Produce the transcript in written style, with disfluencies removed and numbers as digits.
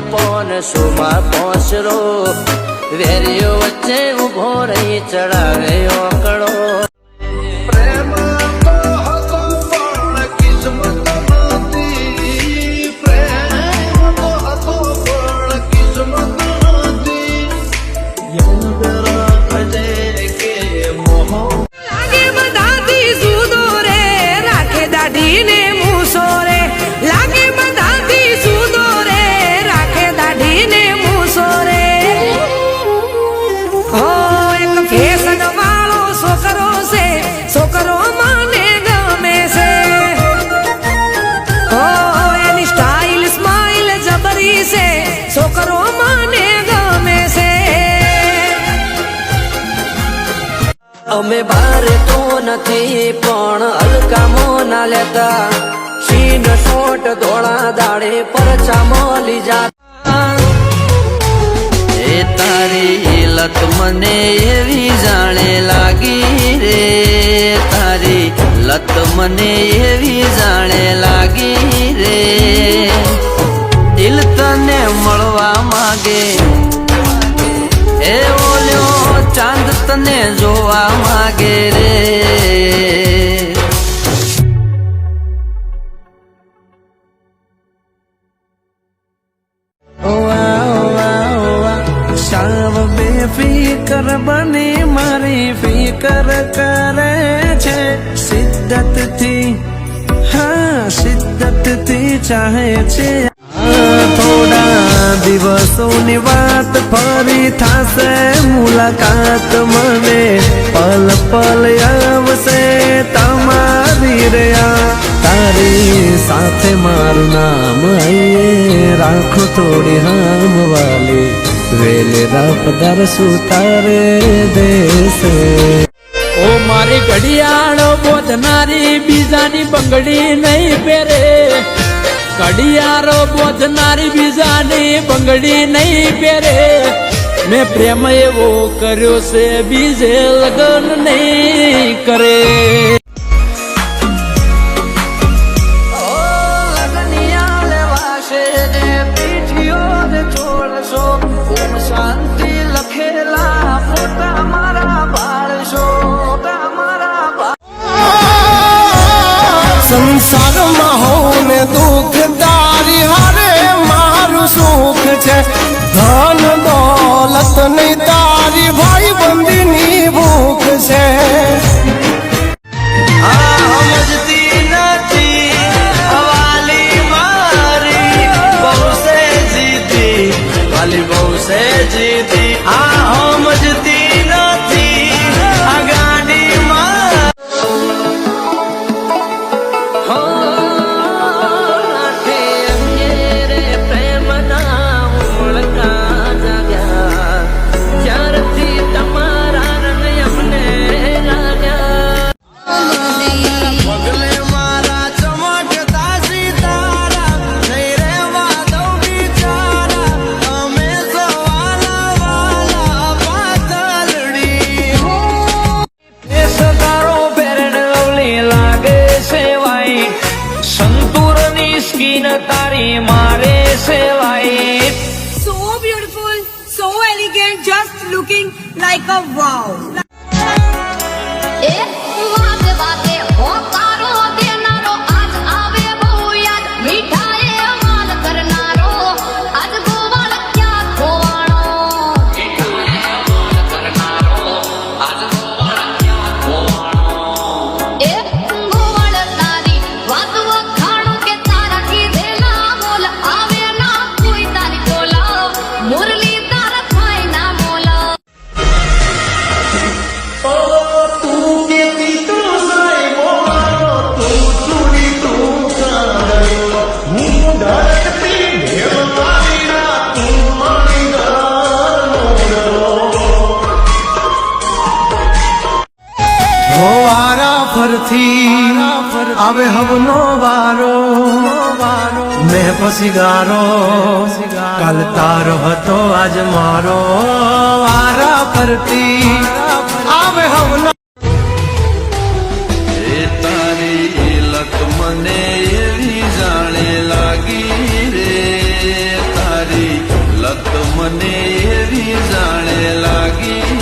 Porn Suma પોસરો વેરીઓ વચ્ચે ઉભો રહી ચડાવે ઓકળો છોકરો મને ગમે છે અમે બારે તો નથી પણ હલકામાં ના લેતા સીન શોટ ધોળા દાડે પરચા મળી જાતા એ તારી લત મને એવી જાણે લાગી રે તારી લત મને એવી જાણે લાગી રે દિલ તને મળવા માંગે એ ઓલ્યો ચાંદ તને જોવા માંગે રે સાવ બેફિકર બની મારી ફિકર કરે છે શિદ્દતથી હા શિદ્દતથી ચાહે છે થોડા દિવસોની વાત ફરી થશે મુલાકાત મને પલ પલ આવશે તમારી રહ્યા તારી સાથે મારું નામ આઈએ રાખો થોડી હામ વાલી વેલે રાપદાર સુતારે દેશે ઓ મારી ઘડિયાળો બોધનારી બીજાની બંગડી નહીં પહેરે ઘડિયાળો બોધનારી બીજાની બંગડી નહીં પહેરે મેં પ્રેમ એવો કર્યો છે બીજે લગ્ન નહીં કરે શાંતિ લખેલા ફોટા મારા બાળશો સંસારમાં હોઉં ને દુઃખ તારી હારે મારું સુખ છે ધન દોલત નહીં તારી ભાઈ બંધીની ભૂખ છે સમજતી નથી વાલી મારી બહુ સે જીતી વાલી બહુ સે જીતી સમજતી નથી આ ગાડીમાં તારી મારે સેવાય so beautiful, so elegant, just looking like a wow. આવે હવનો વારો મેં પછી ગારો કાલ તારો હતો આજ મારો વારા ફરતી આવે હવનો તારી લત મને એવી જાણે લાગી રે તારી મને એવી જાણે લાગી